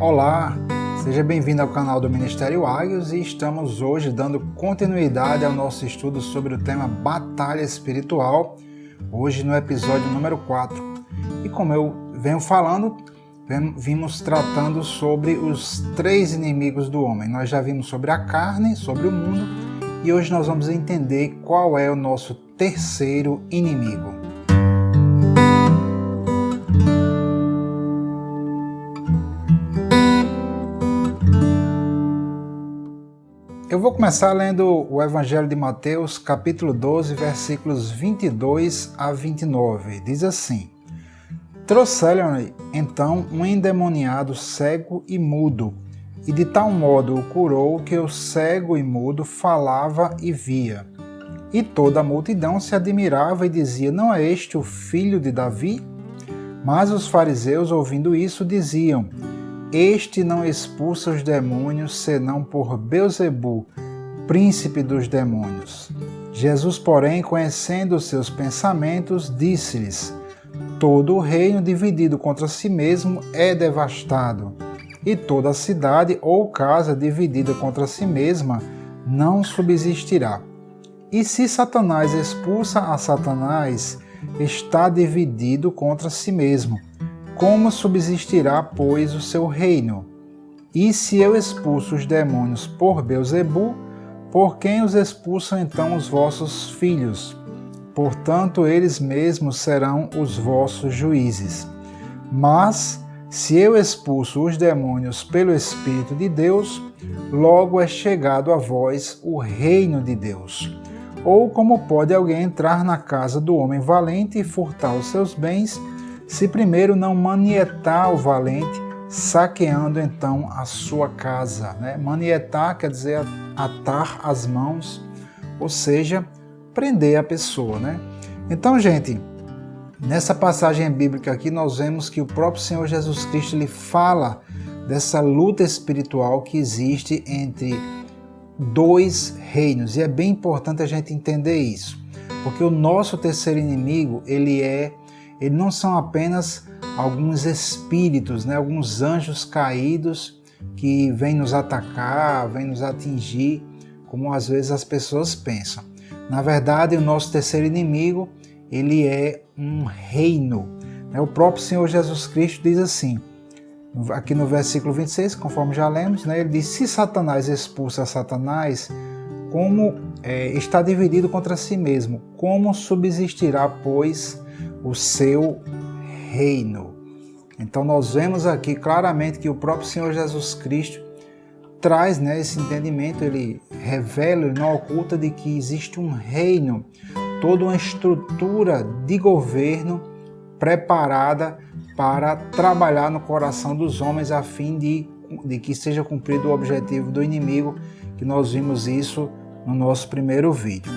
Olá, seja bem-vindo ao canal do Ministério Águios e estamos hoje dando continuidade ao nosso estudo sobre o tema Batalha Espiritual, hoje no episódio número 4. E como eu venho falando, vimos tratando sobre os 3 inimigos do homem. Nós já vimos sobre a carne, sobre o mundo e hoje nós vamos entender qual é o nosso terceiro inimigo. Eu vou começar lendo o Evangelho de Mateus, capítulo 12, versículos 22 a 29. Diz assim: Trouxeram-lhe então um endemoniado cego e mudo, e de tal modo o curou que o cego e mudo falava e via. E toda a multidão se admirava e dizia: Não é este o filho de Davi? Mas os fariseus, ouvindo isso, diziam: Este não expulsa os demônios, senão por Beelzebu, príncipe dos demônios. Jesus, porém, conhecendo os seus pensamentos, disse-lhes: Todo o reino dividido contra si mesmo é devastado, e toda a cidade ou casa dividida contra si mesma não subsistirá. E se Satanás expulsa a Satanás, está dividido contra si mesmo. Como subsistirá, pois, o seu reino? E se eu expulso os demônios por Beelzebu, por quem os expulsam então os vossos filhos? Portanto, eles mesmos serão os vossos juízes. Mas, se eu expulso os demônios pelo Espírito de Deus, logo é chegado a vós o reino de Deus. Ou como pode alguém entrar na casa do homem valente e furtar os seus bens, se primeiro não manietar o valente, saqueando então a sua casa. Manietar quer dizer atar as mãos, ou seja, prender a pessoa. Então, gente, nessa passagem bíblica aqui nós vemos que o próprio Senhor Jesus Cristo ele fala dessa luta espiritual que existe entre 2 reinos. E é bem importante a gente entender isso, porque o nosso terceiro inimigo, ele não são apenas alguns espíritos, alguns anjos caídos que vêm nos atacar, vêm nos atingir, como às vezes as pessoas pensam. Na verdade, o nosso terceiro inimigo, ele é um reino. O próprio Senhor Jesus Cristo diz assim, aqui no versículo 26, conforme já lemos, ele diz: Se Satanás expulsa Satanás, como está dividido contra si mesmo, como subsistirá, pois, o seu reino? Então nós vemos aqui claramente que o próprio Senhor Jesus Cristo traz esse entendimento, ele revela, ele não oculta de que existe um reino, toda uma estrutura de governo preparada para trabalhar no coração dos homens a fim de que seja cumprido o objetivo do inimigo, que nós vimos isso no nosso primeiro vídeo.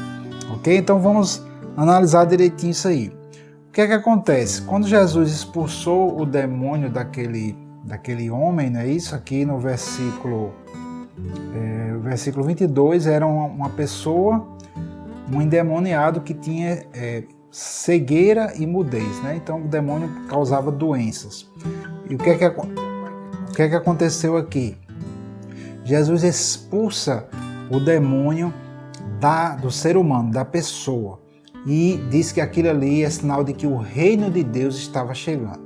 Ok? Então vamos analisar direitinho isso aí. O que é que acontece? Quando Jesus expulsou o demônio daquele homem, isso aqui no versículo 22, era uma pessoa, um endemoniado que tinha cegueira e mudez. Então o demônio causava doenças. E o que é que aconteceu aqui? Jesus expulsa o demônio do ser humano, da pessoa. E diz que aquilo ali é sinal de que o reino de Deus estava chegando.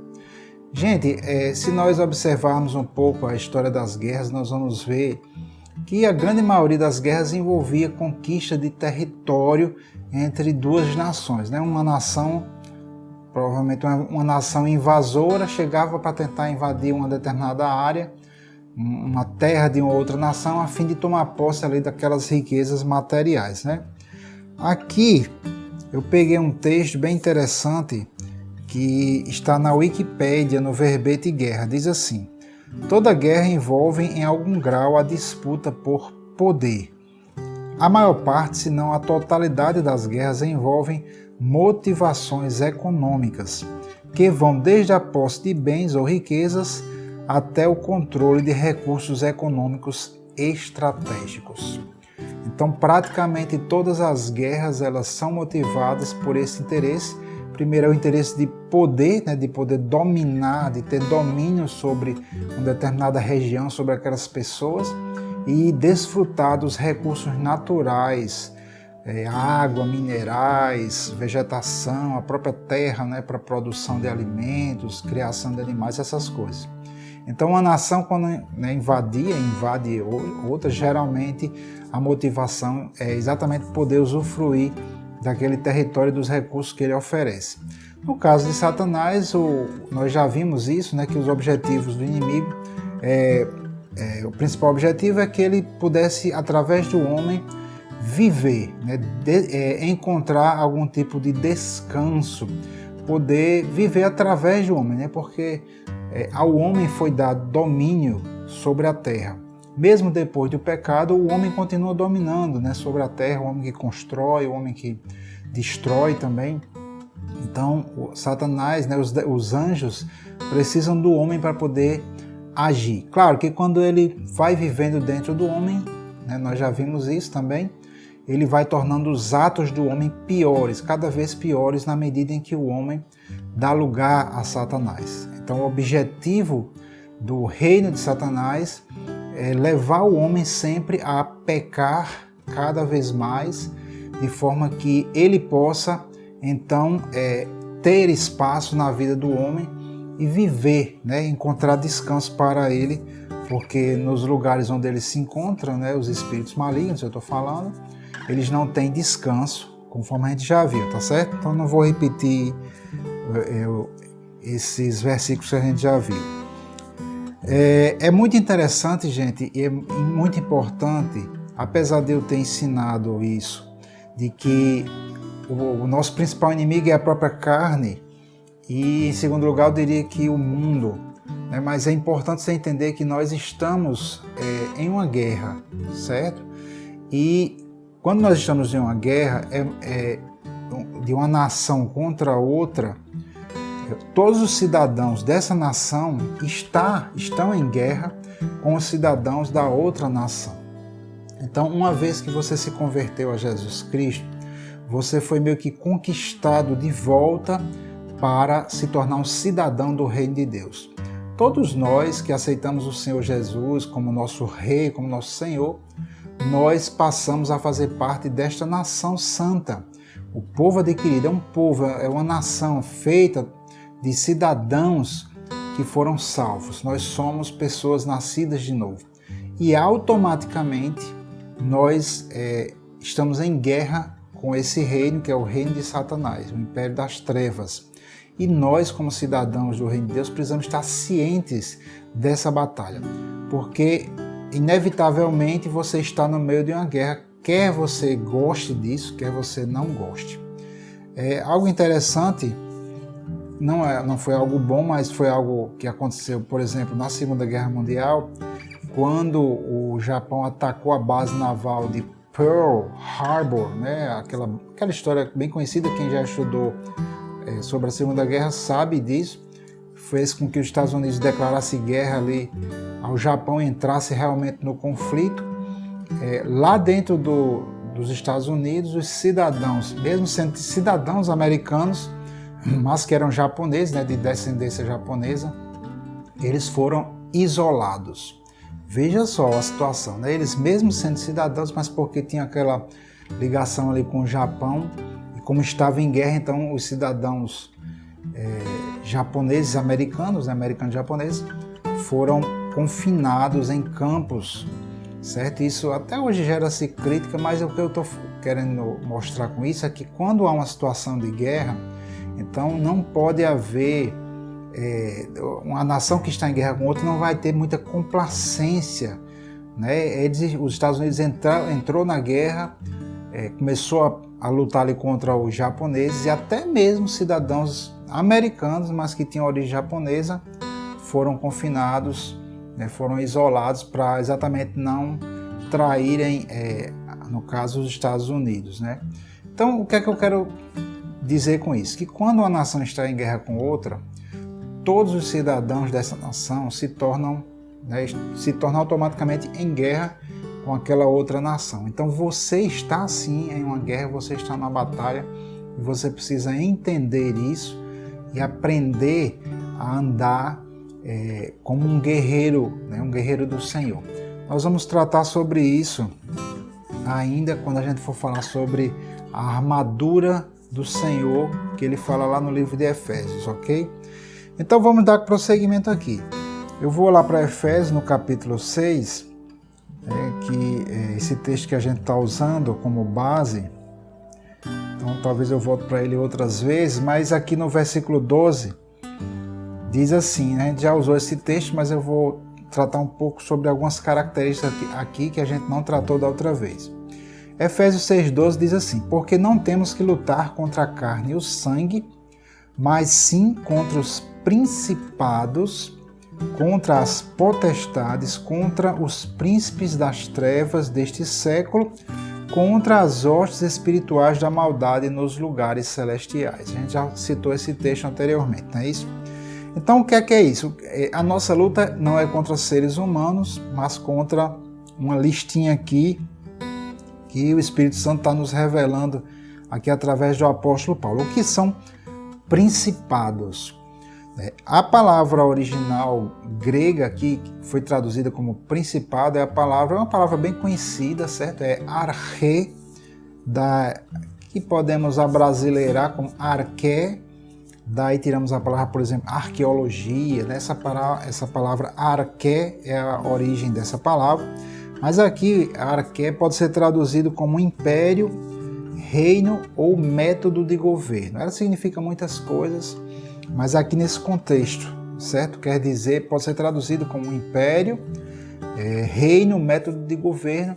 Gente, se nós observarmos um pouco a história das guerras, nós vamos ver que a grande maioria das guerras envolvia conquista de território entre 2 nações. Uma nação, provavelmente uma nação invasora, chegava para tentar invadir uma determinada área, uma terra de uma outra nação, a fim de tomar posse ali daquelas riquezas materiais. Aqui eu peguei um texto bem interessante que está na Wikipédia, no verbete guerra. Diz assim: Toda guerra envolve em algum grau a disputa por poder. A maior parte, se não a totalidade das guerras envolvem motivações econômicas, que vão desde a posse de bens ou riquezas até o controle de recursos econômicos estratégicos. Então, praticamente todas as guerras elas são motivadas por esse interesse, Primeiro é o interesse de poder, né, de poder dominar, de ter domínio sobre uma determinada região, sobre aquelas pessoas e desfrutar dos recursos naturais, água, minerais, vegetação, a própria terra, né, para produção de alimentos, criação de animais, essas coisas. Então, uma nação, quando, né, invade outra, geralmente a motivação é exatamente poder usufruir daquele território, dos recursos que ele oferece. No caso de Satanás, nós já vimos isso, né, que os objetivos do inimigo, o principal objetivo é que ele pudesse, através do homem, viver, né, encontrar algum tipo de descanso, poder viver através do homem, né, porque ao homem foi dado domínio sobre a terra. Mesmo depois do pecado, o homem continua dominando, né, sobre a terra, o homem que constrói, o homem que destrói também. Então, Satanás, né, os anjos precisam do homem para poder agir. Claro que quando ele vai vivendo dentro do homem, né, nós já vimos isso também, ele vai tornando os atos do homem piores, cada vez piores, na medida em que o homem dá lugar a Satanás. Então, o objetivo do reino de Satanás é levar o homem sempre a pecar cada vez mais, de forma que ele possa, então, ter espaço na vida do homem e viver, né, encontrar descanso para ele, porque nos lugares onde ele se encontra, né, os espíritos malignos, eu estou falando, eles não têm descanso, conforme a gente já viu, tá certo? Então não vou repetir esses versículos que a gente já viu. É muito interessante, gente, e é muito importante, apesar de eu ter ensinado isso, de que o nosso principal inimigo é a própria carne, e em segundo lugar eu diria que o mundo, né? Mas é importante você entender que nós estamos em uma guerra, certo? E quando nós estamos em uma guerra de uma nação contra outra, todos os cidadãos dessa nação estão em guerra com os cidadãos da outra nação. Então, uma vez que você se converteu a Jesus Cristo, você foi meio que conquistado de volta para se tornar um cidadão do reino de Deus. Todos nós que aceitamos o Senhor Jesus como nosso Rei, como nosso Senhor, nós passamos a fazer parte desta nação santa. O povo adquirido é um povo, é uma nação feita de cidadãos que foram salvos. Nós somos pessoas nascidas de novo. E automaticamente nós estamos em guerra com esse reino, que é o reino de Satanás, o império das trevas. E nós, como cidadãos do reino de Deus, precisamos estar cientes dessa batalha, porque inevitavelmente você está no meio de uma guerra, quer você goste disso, quer você não goste. Algo interessante, não foi algo bom, mas foi algo que aconteceu, por exemplo, na Segunda Guerra Mundial, quando o Japão atacou a base naval de Pearl Harbor, né? Aquela história bem conhecida, quem já estudou sobre a Segunda Guerra sabe disso, fez com que os Estados Unidos declarassem guerra ali ao Japão, entrasse realmente no conflito. Lá dentro dos Estados Unidos, os cidadãos, mesmo sendo cidadãos americanos, mas que eram japoneses, né, de descendência japonesa, eles foram isolados. Veja só a situação, né? Eles mesmo sendo cidadãos, mas porque tinha aquela ligação ali com o Japão, e como estava em guerra, então os cidadãos japoneses, americanos, né, americanos japoneses, foram confinados em campos, certo? Isso até hoje gera-se crítica, mas o que eu estou querendo mostrar com isso é que quando há uma situação de guerra, então não pode haver uma nação que está em guerra com outra, não vai ter muita complacência, né? Os Estados Unidos entrou na guerra, começou a lutar ali contra os japoneses, e até mesmo cidadãos americanos, mas que tinham origem japonesa, foram confinados, né? Foram isolados para exatamente não traírem, no caso, os Estados Unidos, né? Então, o que é que eu quero dizer com isso? Que quando uma nação está em guerra com outra, todos os cidadãos dessa nação se tornam automaticamente em guerra com aquela outra nação. Então você está sim em uma guerra, você está numa batalha e você precisa entender isso e aprender a andar como um guerreiro, né, um guerreiro do Senhor. Nós vamos tratar sobre isso ainda quando a gente for falar sobre a armadura do Senhor, que ele fala lá no livro de Efésios, ok? Então vamos dar prosseguimento aqui. Eu vou lá para Efésios no capítulo 6, esse texto que a gente está usando como base. Então talvez eu volte para ele outras vezes, mas aqui no versículo 12 diz assim, né? A gente já usou esse texto, mas eu vou tratar um pouco sobre algumas características aqui que a gente não tratou da outra vez. Efésios 6,12 diz assim: porque não temos que lutar contra a carne e o sangue, mas sim contra os principados, contra as potestades, contra os príncipes das trevas deste século, contra as hostes espirituais da maldade nos lugares celestiais. A gente já citou esse texto anteriormente, não é isso? Então o que é isso? A nossa luta não é contra seres humanos, mas contra uma listinha aqui que o Espírito Santo está nos revelando aqui através do apóstolo Paulo. O que são principados? A palavra original grega aqui, que foi traduzida como principado, é uma palavra bem conhecida, certo? É arché, que podemos abrasileirar como arqué, daí tiramos a palavra, por exemplo, arqueologia, né? Essa palavra arqué é a origem dessa palavra, mas aqui arqué pode ser traduzido como império, reino ou método de governo. Ela significa muitas coisas, mas aqui nesse contexto, certo? Quer dizer, pode ser traduzido como império, reino, método de governo,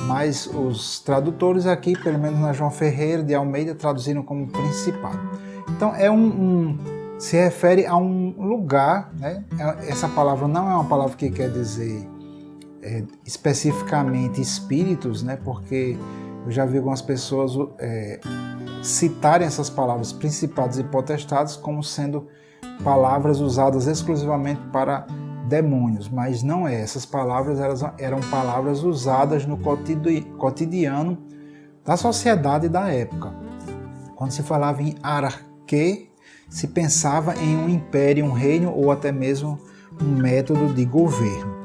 mas os tradutores aqui, pelo menos na João Ferreira de Almeida, traduziram como principado. Então se refere a um lugar, né? Essa palavra não é uma palavra que quer dizer especificamente espíritos, né? Porque eu já vi algumas pessoas citarem essas palavras principados e potestades como sendo palavras usadas exclusivamente para demônios, mas não é. Essas palavras eram palavras usadas no cotidiano da sociedade da época. Quando se falava em arquê, se pensava em um império, um reino ou até mesmo um método de governo.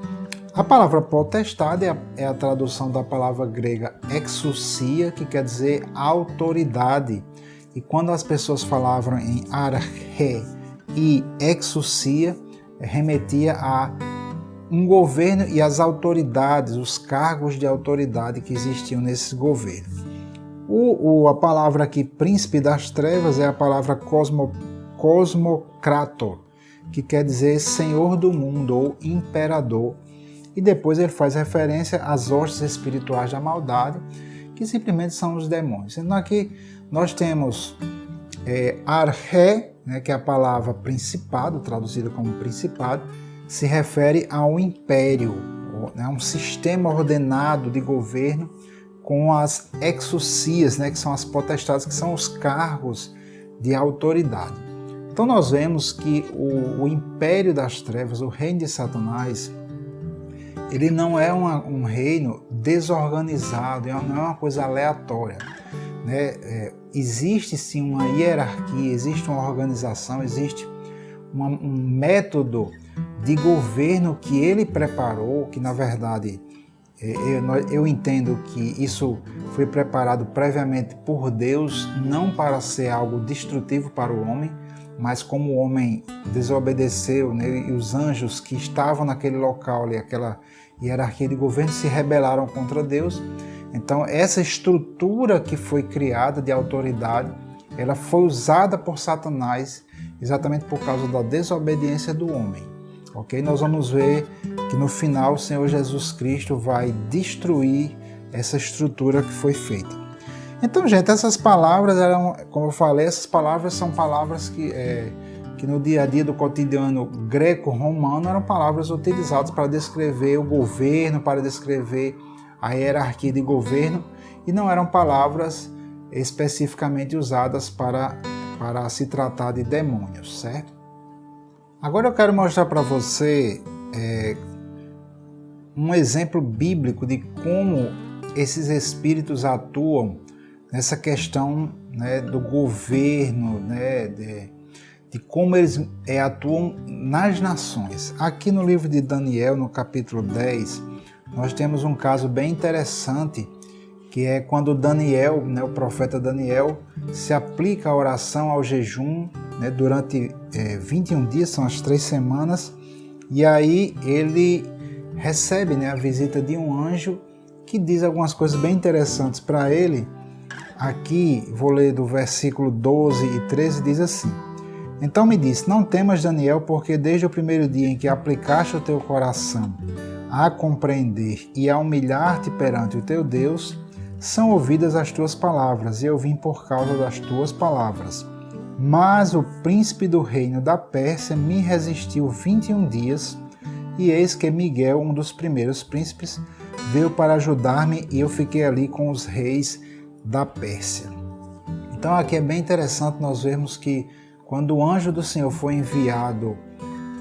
A palavra potestade é a tradução da palavra grega exousia, que quer dizer autoridade. E quando as pessoas falavam em arché e exousia, remetia a um governo e as autoridades, os cargos de autoridade que existiam nesse governo. A palavra aqui, príncipe das trevas, é a palavra cosmocrator, que quer dizer senhor do mundo ou imperador. E depois ele faz referência às hostes espirituais da maldade, que simplesmente são os demônios. Então aqui nós temos arché, né, que é a palavra principado, traduzida como principado, se refere ao império, né, um sistema ordenado de governo com as exousias, né, que são as potestades, que são os cargos de autoridade. Então nós vemos que o império das trevas, o reino de Satanás, ele não é um reino desorganizado, não é uma coisa aleatória, né? Existe sim uma hierarquia, existe uma organização, existe um método de governo que ele preparou, que na verdade eu entendo que isso foi preparado previamente por Deus, não para ser algo destrutivo para o homem, mas como o homem desobedeceu, né, e os anjos que estavam naquele local ali, aquela hierarquia de governo, se rebelaram contra Deus. Então essa estrutura que foi criada de autoridade, ela foi usada por Satanás exatamente por causa da desobediência do homem. Ok? Nós vamos ver que no final o Senhor Jesus Cristo vai destruir essa estrutura que foi feita. Então, gente, essas palavras eram, como eu falei, essas palavras são palavras que no dia a dia do cotidiano greco-romano eram palavras utilizadas para descrever o governo, para descrever a hierarquia de governo, e não eram palavras especificamente usadas para se tratar de demônios, certo? Agora eu quero mostrar para você um exemplo bíblico de como esses espíritos atuam nessa questão né, do governo, né, de como eles atuam nas nações. Aqui no livro de Daniel, no capítulo 10, nós temos um caso bem interessante, que é quando Daniel, né, o profeta Daniel, se aplica a oração, ao jejum, né, durante 21 dias, são as 3 semanas, e aí ele recebe, né, a visita de um anjo que diz algumas coisas bem interessantes para ele. Aqui, vou ler do versículo 12 e 13, diz assim: Então me disse, não temas, Daniel, porque desde o primeiro dia em que aplicaste o teu coração a compreender e a humilhar-te perante o teu Deus, são ouvidas as tuas palavras, e eu vim por causa das tuas palavras. Mas o príncipe do reino da Pérsia me resistiu 21 dias, e eis que Miguel, um dos primeiros príncipes, veio para ajudar-me, e eu fiquei ali com os reis da Pérsia. Então aqui é bem interessante nós vermos que quando o anjo do Senhor foi enviado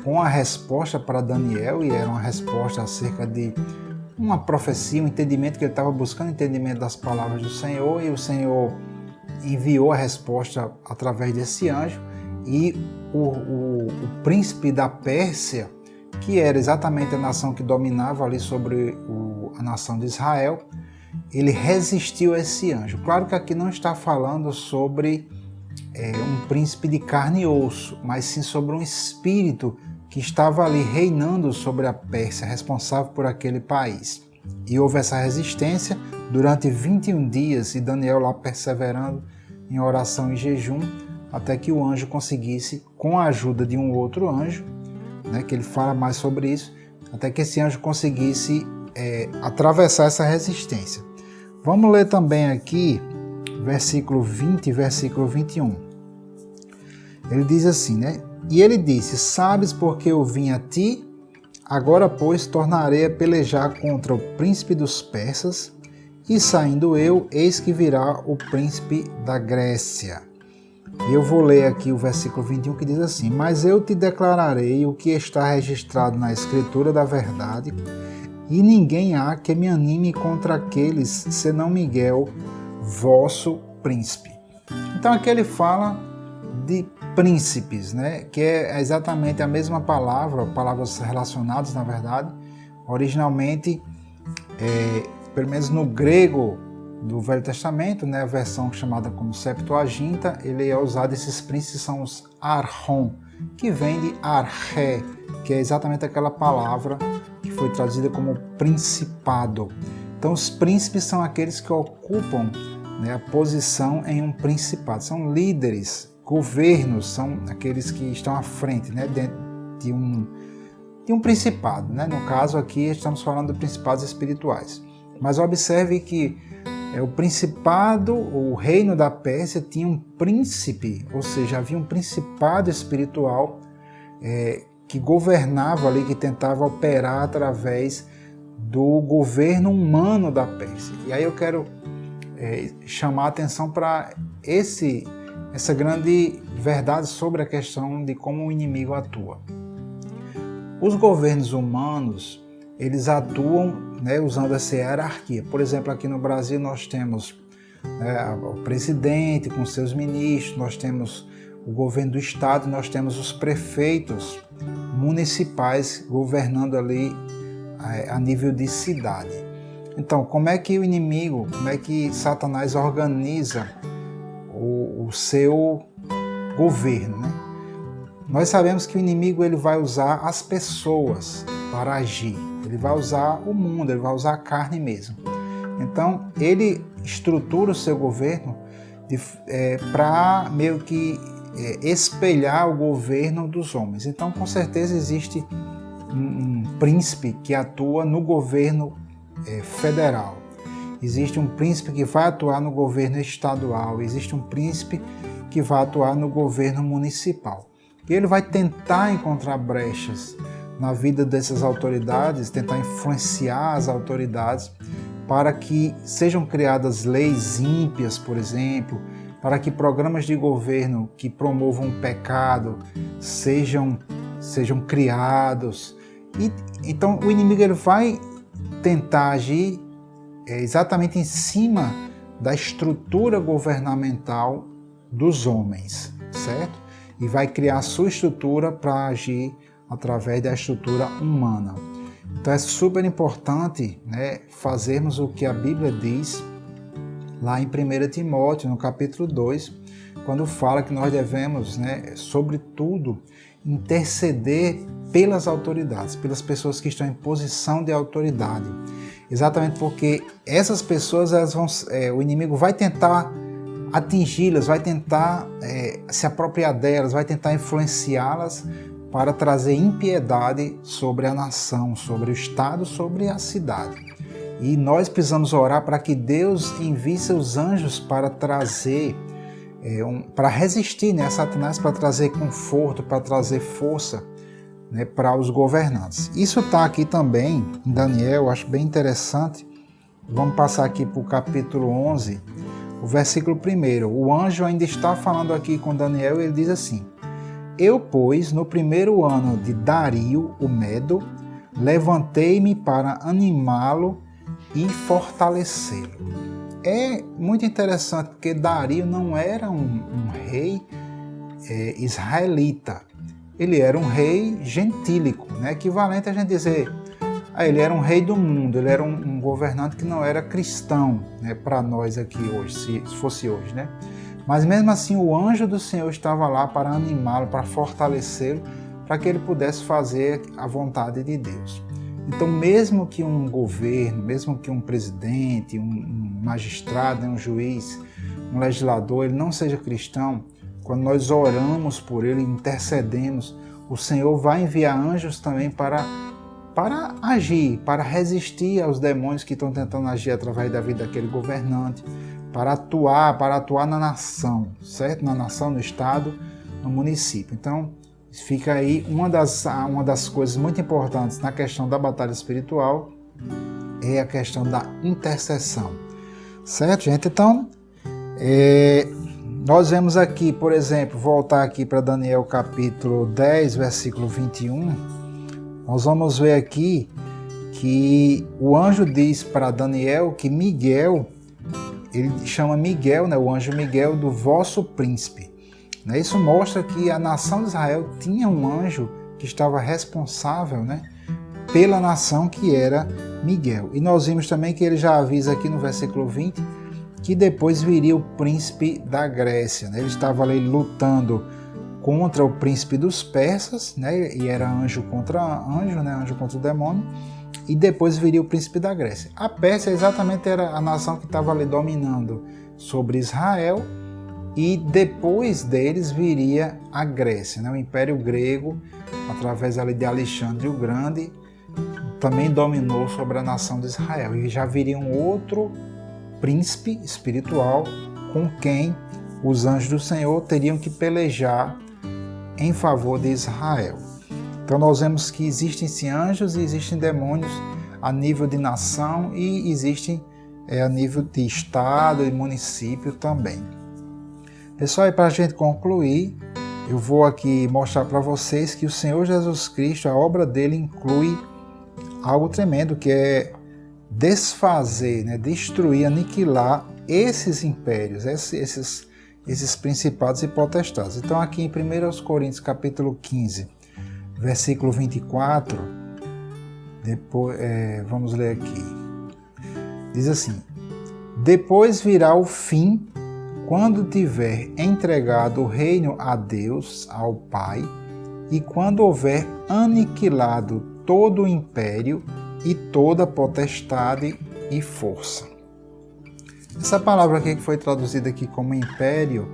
com a resposta para Daniel, e era uma resposta acerca de uma profecia, um entendimento que ele estava buscando, entendimento das palavras do Senhor, e o Senhor enviou a resposta através desse anjo, e o príncipe da Pérsia, que era exatamente a nação que dominava ali sobre a nação de Israel, ele resistiu a esse anjo. Claro que aqui não está falando sobre um príncipe de carne e osso, mas sim sobre um espírito que estava ali reinando sobre a Pérsia, responsável por aquele país. E houve essa resistência durante 21 dias, e Daniel lá perseverando em oração e jejum, até que o anjo conseguisse, com a ajuda de um outro anjo, né, que ele fala mais sobre isso, até que esse anjo conseguisse atravessar essa resistência. Vamos ler também aqui versículo 20 e versículo 21. Ele diz assim, né? E ele disse, sabes porque eu vim a ti? Agora, pois, tornarei a pelejar contra o príncipe dos persas, e saindo eu, eis que virá o príncipe da Grécia. E eu vou ler aqui o versículo 21 que diz assim, mas eu te declararei o que está registrado na escritura da verdade, e ninguém há que me anime contra aqueles, senão Miguel, vosso príncipe. Então aqui ele fala de príncipes, né? Que é exatamente a mesma palavra, palavras relacionadas na verdade. Originalmente, pelo menos no grego do Velho Testamento, né, a versão chamada como Septuaginta, ele é usado, esses príncipes são os archon, que vem de arché, que é exatamente aquela palavra que foi traduzida como principado. Então os príncipes são aqueles que ocupam, né, a posição em um principado, são líderes, governos, são aqueles que estão à frente, né, dentro de um principado, né? No caso aqui estamos falando de principados espirituais. Mas observe que o principado, o reino da Pérsia tinha um príncipe, ou seja, havia um principado espiritual que governava ali, que tentava operar através do governo humano da Pérsia. E aí eu quero chamar a atenção para essa grande verdade sobre a questão de como o inimigo atua. Os governos humanos, eles atuam, né, usando essa hierarquia. Por exemplo, aqui no Brasil nós temos o presidente com seus ministros, nós temos o governo do estado, nós temos os prefeitos municipais governando ali a nível de cidade. Então, como é que o inimigo, como é que Satanás organiza o seu governo, né? Nós sabemos que o inimigo ele vai usar as pessoas para agir. Ele vai usar o mundo, ele vai usar a carne mesmo. Então, ele estrutura o seu governo para meio que espelhar o governo dos homens. Então, com certeza, existe um príncipe que atua no governo federal. Existe um príncipe que vai atuar no governo estadual. Existe um príncipe que vai atuar no governo municipal. E ele vai tentar encontrar brechas na vida dessas autoridades, tentar influenciar as autoridades para que sejam criadas leis ímpias, por exemplo, para que programas de governo que promovam o pecado sejam criados. Então o inimigo ele vai tentar agir exatamente em cima da estrutura governamental dos homens, certo? E vai criar a sua estrutura para agir através da estrutura humana. Então é super importante, né, fazermos o que a Bíblia diz lá em 1 Timóteo, no capítulo 2, quando fala que nós devemos, né, sobretudo, interceder pelas autoridades, pelas pessoas que estão em posição de autoridade. Exatamente porque essas pessoas, o inimigo vai tentar atingi-las, vai tentar se apropriar delas, vai tentar influenciá-las para trazer impiedade sobre a nação, sobre o Estado, sobre a cidade. E nós precisamos orar para que Deus envie seus anjos para trazer, para resistir, né, a Satanás, para trazer conforto, para trazer força, né, para os governantes. Isso está aqui também em Daniel, eu acho bem interessante. Vamos passar aqui para o capítulo 11, o versículo 1. O anjo ainda está falando aqui com Daniel e ele diz assim: Eu, pois, no primeiro ano de Dario, o Medo, levantei-me para animá-lo e fortalecê-lo. É muito interessante porque Dario não era um rei israelita. Ele era um rei gentílico, né? Equivalente a gente dizer, ele era um rei do mundo, ele era um governante que não era cristão, né? Para nós aqui hoje, se fosse hoje, né? Mas mesmo assim o anjo do Senhor estava lá para animá-lo, para fortalecê-lo, para que ele pudesse fazer a vontade de Deus. Então, mesmo que um governo, mesmo que um presidente, um magistrado, um juiz, um legislador, ele não seja cristão, quando nós oramos por ele, intercedemos, o Senhor vai enviar anjos também para agir, para resistir aos demônios que estão tentando agir através da vida daquele governante, para atuar na nação, certo? Na nação, no estado, no município. Então, fica aí uma das coisas muito importantes na questão da batalha espiritual, é a questão da intercessão, certo, gente? Então, nós vemos aqui, por exemplo, voltar aqui para Daniel capítulo 10, versículo 21, nós vamos ver aqui que o anjo diz para Daniel que Miguel, ele chama Miguel, né, o anjo Miguel, do vosso príncipe. Isso mostra que a nação de Israel tinha um anjo que estava responsável, né, pela nação, que era Miguel. E nós vimos também que ele já avisa aqui no versículo 20 que depois viria o príncipe da Grécia. Né? Ele estava ali lutando contra o príncipe dos persas, né, e era anjo contra anjo, né, anjo contra o demônio. E depois viria o príncipe da Grécia. A Pérsia exatamente era a nação que estava ali dominando sobre Israel, e depois deles viria a Grécia, né? O Império Grego, através ali de Alexandre o Grande, também dominou sobre a nação de Israel. E já viria um outro príncipe espiritual com quem os anjos do Senhor teriam que pelejar em favor de Israel. Então nós vemos que existem sim anjos e existem demônios a nível de nação e existem a nível de estado e município também. Pessoal, e para a gente concluir, eu vou aqui mostrar para vocês que o Senhor Jesus Cristo, a obra dele inclui algo tremendo, que é desfazer, né, destruir, aniquilar esses impérios, esses principados e potestades. Então aqui em 1 Coríntios capítulo 15, versículo 24, depois, vamos ler aqui. Diz assim: Depois virá o fim, quando tiver entregado o reino a Deus, ao Pai, e quando houver aniquilado todo o império e toda potestade e força. Essa palavra aqui que foi traduzida aqui como império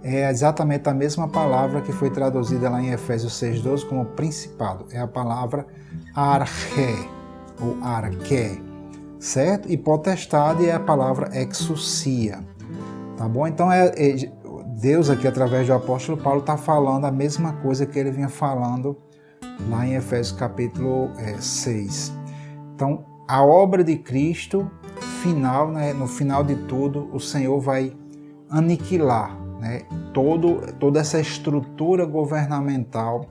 é exatamente a mesma palavra que foi traduzida lá em Efésios 6,12 como principado. É a palavra arché, ou arché, certo? E potestade é a palavra exousia, tá bom? Então Deus aqui, através do apóstolo Paulo, está falando a mesma coisa que ele vinha falando lá em Efésios capítulo 6. Então, a obra de Cristo, final, né, no final de tudo, o Senhor vai aniquilar, né, toda essa estrutura governamental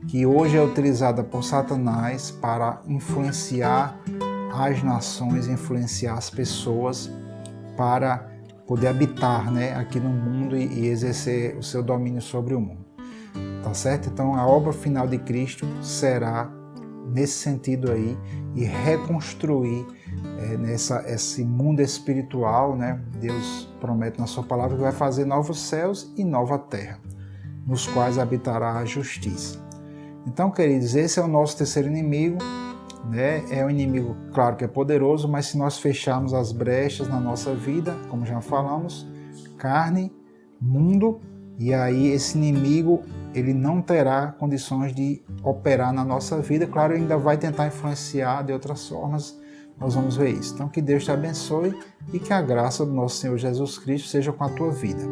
que hoje é utilizada por Satanás para influenciar as nações, influenciar as pessoas, para poder habitar, né, aqui no mundo e exercer o seu domínio sobre o mundo. Tá certo? Então a obra final de Cristo será nesse sentido aí, e reconstruir esse mundo espiritual, né? Deus promete na sua palavra que vai fazer novos céus e nova terra, nos quais habitará a justiça. Então, queridos, esse é o nosso terceiro inimigo, né? É um inimigo, claro que é poderoso, mas se nós fecharmos as brechas na nossa vida, como já falamos, carne, mundo, e aí esse inimigo ele não terá condições de operar na nossa vida. Claro, ele ainda vai tentar influenciar de outras formas, nós vamos ver isso. Então que Deus te abençoe e que a graça do nosso Senhor Jesus Cristo seja com a tua vida.